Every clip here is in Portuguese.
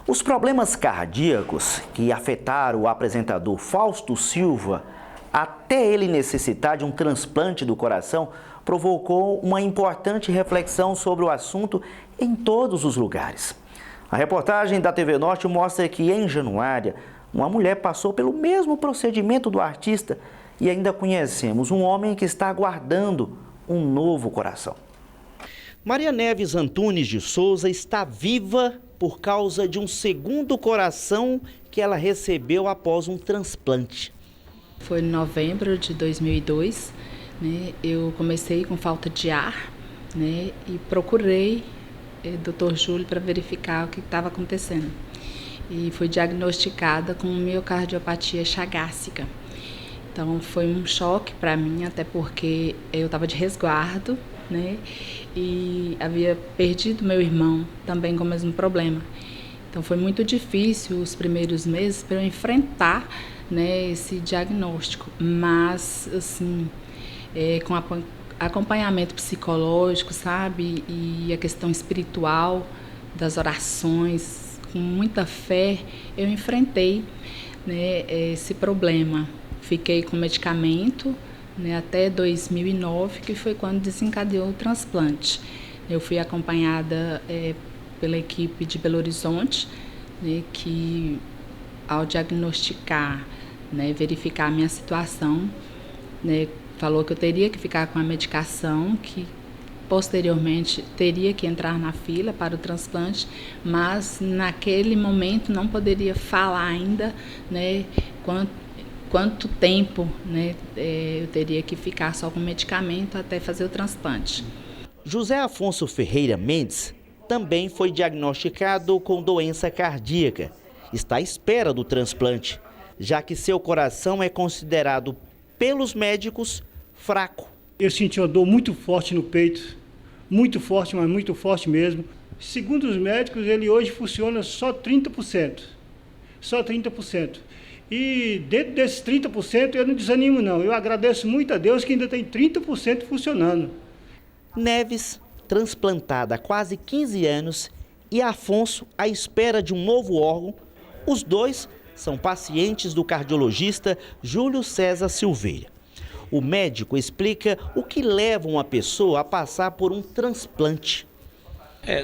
Os problemas cardíacos que afetaram o apresentador Fausto Silva, até ele necessitar de um transplante do coração, provocou uma importante reflexão sobre o assunto em todos os lugares. A reportagem da TV Norte mostra que em Januária, uma mulher passou pelo mesmo procedimento do artista e ainda conhecemos um homem que está aguardando um novo coração. Maria Neves Antunes de Souza está viva por causa de um segundo coração que ela recebeu após um transplante. Foi em novembro de 2002, né, eu comecei com falta de ar, né, e procurei o Dr. Júlio para verificar o que estava acontecendo. E fui diagnosticada com miocardiopatia chagásica. Então foi um choque para mim, até porque eu estava de resguardo, né? E havia perdido meu irmão também com o mesmo problema. Então foi muito difícil os primeiros meses para eu enfrentar, né, esse diagnóstico. Mas, assim, com acompanhamento psicológico, sabe? E a questão espiritual das orações, com muita fé, eu enfrentei, né, esse problema. Fiquei com medicamento, né, até 2009, que foi quando desencadeou o transplante. Eu fui acompanhada pela equipe de Belo Horizonte, né, que ao diagnosticar, né, verificar a minha situação, né, falou que eu teria que ficar com a medicação, que posteriormente teria que entrar na fila para o transplante, mas naquele momento não poderia falar ainda, né, quanto tempo, né, eu teria que ficar só com medicamento até fazer o transplante. José Afonso Ferreira Mendes também foi diagnosticado com doença cardíaca. Está à espera do transplante, já que seu coração é considerado pelos médicos fraco. Eu senti uma dor muito forte no peito, muito forte, mas muito forte mesmo. Segundo os médicos, ele hoje funciona só 30%. Só 30%. E dentro desses 30% eu não desanimo não. Eu agradeço muito a Deus que ainda tem 30% funcionando. Neves, transplantada há quase 15 anos, e Afonso à espera de um novo órgão. Os dois são pacientes do cardiologista Júlio César Silveira. O médico explica o que leva uma pessoa a passar por um transplante.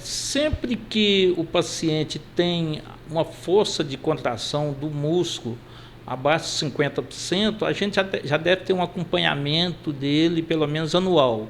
Sempre que o paciente tem uma força de contração do músculo abaixo de 50%, a gente já deve ter um acompanhamento dele pelo menos anual.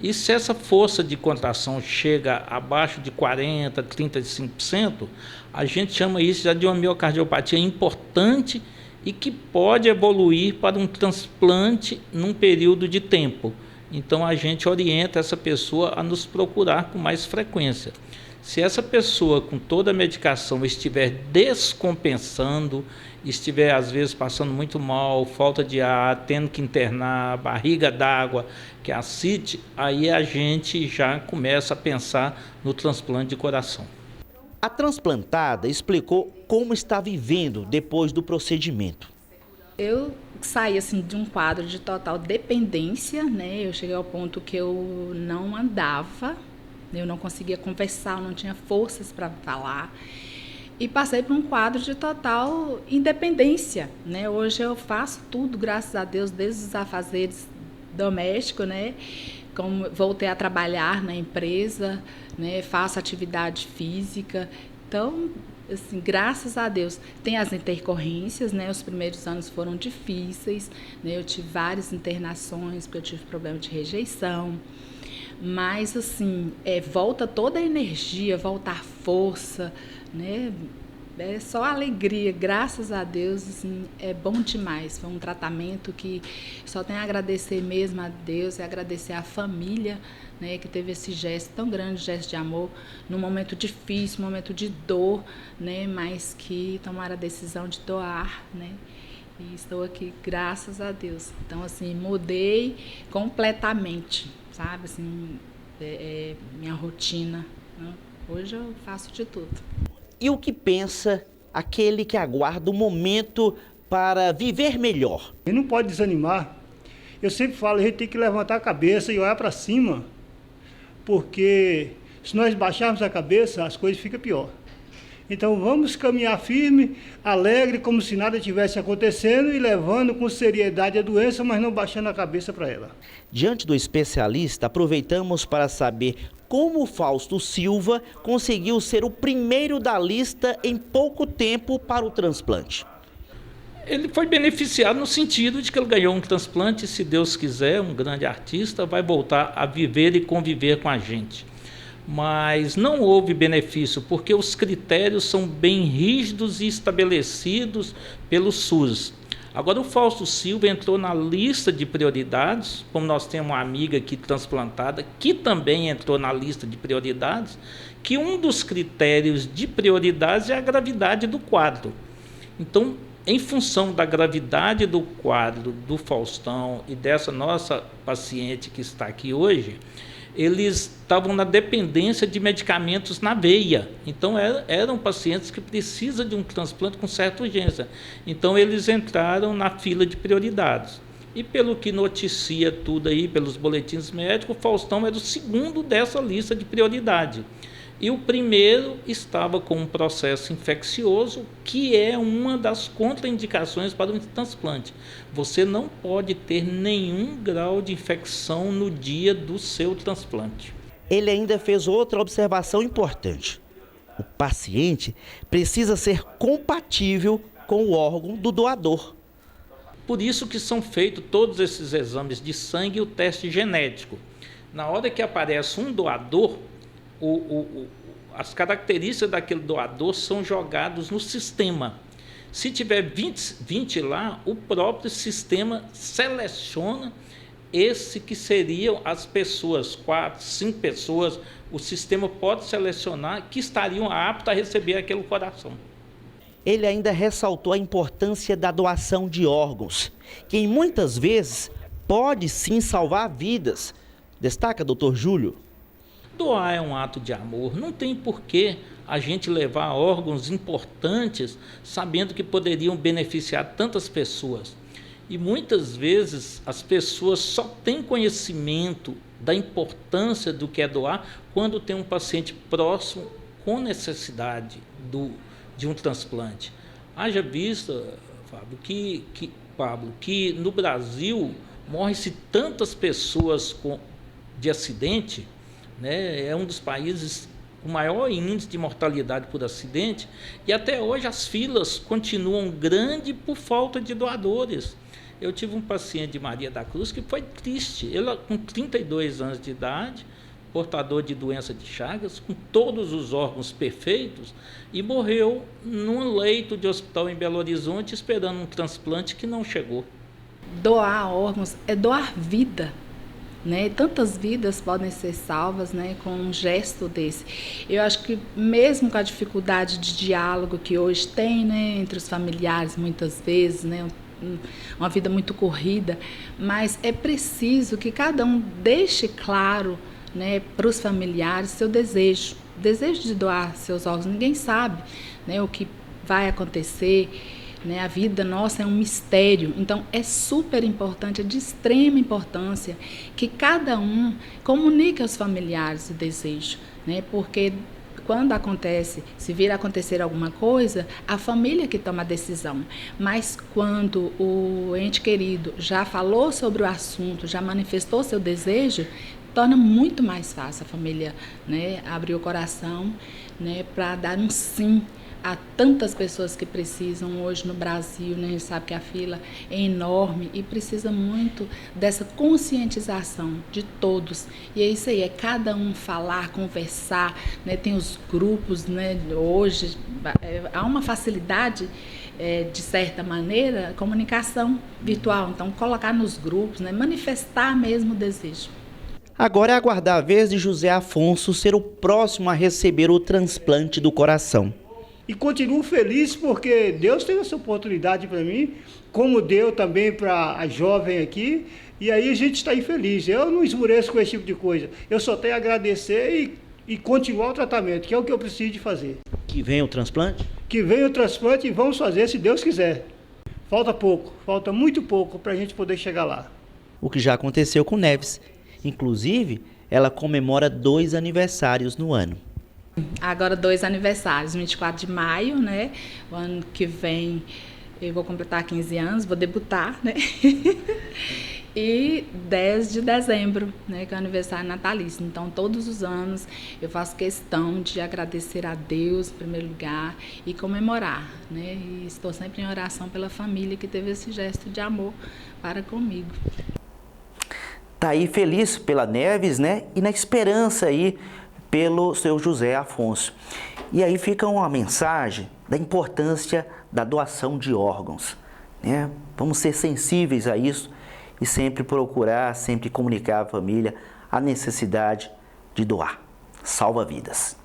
E se essa força de contração chega abaixo de 40%, 35%, a gente chama isso já de uma miocardiopatia importante e que pode evoluir para um transplante num período de tempo. Então a gente orienta essa pessoa a nos procurar com mais frequência. Se essa pessoa com toda a medicação estiver descompensando, estiver às vezes passando muito mal, falta de ar, tendo que internar, barriga d'água, que é ascite, aí a gente já começa a pensar no transplante de coração. A transplantada explicou como está vivendo depois do procedimento. Eu saí assim de um quadro de total dependência, né? Eu cheguei ao ponto que eu não andava, eu não conseguia conversar, eu não tinha forças para falar. E passei por um quadro de total independência, né? Hoje eu faço tudo, graças a Deus, desde os afazeres domésticos, né? Como voltei a trabalhar na empresa, né? Faço atividade física. Então, assim, graças a Deus, tem as intercorrências, né? Os primeiros anos foram difíceis, né? Eu tive várias internações, porque eu tive problema de rejeição. Mas, assim, volta toda a energia, volta a força, né? É só alegria, graças a Deus, assim, é bom demais. Foi um tratamento que só tem a agradecer mesmo a Deus e agradecer à família, né, que teve esse gesto tão grande, gesto de amor, num momento difícil, um momento de dor, né, mas que tomaram a decisão de doar, né, e estou aqui, graças a Deus. Então, assim, mudei completamente, sabe, assim, minha rotina, né? Hoje eu faço de tudo. E o que pensa aquele que aguarda o momento para viver melhor? Ele não pode desanimar. Eu sempre falo, a gente tem que levantar a cabeça e olhar para cima, porque se nós baixarmos a cabeça, as coisas ficam pior. Então vamos caminhar firme, alegre, como se nada tivesse acontecendo e levando com seriedade a doença, mas não baixando a cabeça para ela. Diante do especialista, aproveitamos para saber como o Fausto Silva conseguiu ser o primeiro da lista em pouco tempo para o transplante. Ele foi beneficiado no sentido de que ele ganhou um transplante, se Deus quiser, um grande artista, vai voltar a viver e conviver com a gente. Mas não houve benefício, porque os critérios são bem rígidos e estabelecidos pelo SUS. Agora o Fausto Silva entrou na lista de prioridades, como nós temos uma amiga aqui transplantada, que também entrou na lista de prioridades, que um dos critérios de prioridades é a gravidade do quadro. Então, em função da gravidade do quadro do Faustão e dessa nossa paciente que está aqui hoje, eles estavam na dependência de medicamentos na veia. Então, eram pacientes que precisam de um transplante com certa urgência. Então, eles entraram na fila de prioridades. E pelo que noticia tudo aí, pelos boletins médicos, o Faustão era o segundo dessa lista de prioridade. E o primeiro estava com um processo infeccioso, que é uma das contraindicações para um transplante. Você não pode ter nenhum grau de infecção no dia do seu transplante. Ele ainda fez outra observação importante. O paciente precisa ser compatível com o órgão do doador. Por isso que são feitos todos esses exames de sangue e o teste genético. Na hora que aparece um doador, as características daquele doador são jogadas no sistema. Se tiver 20 lá, o próprio sistema seleciona esse que seriam as pessoas, 4, 5 pessoas, o sistema pode selecionar que estariam aptas a receber aquele coração. Ele ainda ressaltou a importância da doação de órgãos, que muitas vezes pode sim salvar vidas. Destaca, Dr. Júlio. Doar é um ato de amor, não tem porquê a gente levar órgãos importantes sabendo que poderiam beneficiar tantas pessoas. E muitas vezes as pessoas só têm conhecimento da importância do que é doar quando tem um paciente próximo com necessidade de um transplante. Haja vista, Fábio, que no Brasil morrem-se tantas pessoas de acidente, né? É um dos países com maior índice de mortalidade por acidente, e até hoje as filas continuam grandes por falta de doadores. Eu tive um paciente de Maria da Cruz que foi triste, ele com 32 anos de idade, portador de doença de Chagas, com todos os órgãos perfeitos, e morreu num leito de hospital em Belo Horizonte esperando um transplante que não chegou. Doar órgãos é doar vida. Né? Tantas vidas podem ser salvas, né, com um gesto desse. Eu acho que mesmo com a dificuldade de diálogo que hoje tem, né, entre os familiares, muitas vezes, né, uma vida muito corrida, mas é preciso que cada um deixe claro, né, para os familiares seu desejo de doar seus órgãos. Ninguém sabe, né, o que vai acontecer. Né, a vida nossa é um mistério, então é super importante, é de extrema importância que cada um comunique aos familiares o desejo, né, porque quando acontece, se vir a acontecer alguma coisa, a família que toma a decisão, mas quando o ente querido já falou sobre o assunto, já manifestou seu desejo, torna muito mais fácil a família, né, abrir o coração, né, para dar um sim a tantas pessoas que precisam hoje no Brasil, né? A gente sabe que a fila é enorme e precisa muito dessa conscientização de todos. E é isso aí, é cada um falar, conversar, né? Tem os grupos, né? Hoje há uma facilidade, de certa maneira, comunicação virtual. Então, colocar nos grupos, né? Manifestar mesmo o desejo. Agora é aguardar a vez de José Afonso ser o próximo a receber o transplante do coração. E continuo feliz porque Deus teve essa oportunidade para mim, como deu também para a jovem aqui, e aí a gente está aí feliz. Eu não esmoreço com esse tipo de coisa. Eu só tenho a agradecer e continuar o tratamento, que é o que eu preciso de fazer. Que venha o transplante? Que venha o transplante e vamos fazer se Deus quiser. Falta pouco, falta muito pouco para a gente poder chegar lá. O que já aconteceu com Neves. Inclusive, ela comemora 2 aniversários no ano. Agora 2 aniversários, 24 de maio, né? O ano que vem eu vou completar 15 anos, vou debutar, né? E 10 de dezembro, né, que é o aniversário natalício. Então, todos os anos eu faço questão de agradecer a Deus, em primeiro lugar, e comemorar, né? E estou sempre em oração pela família que teve esse gesto de amor para comigo. Tá aí feliz pela Neves, né? E na esperança aí pelo seu José Afonso. E aí fica uma mensagem da importância da doação de órgãos, né? Vamos ser sensíveis a isso e sempre procurar, sempre comunicar à família a necessidade de doar. Salva vidas.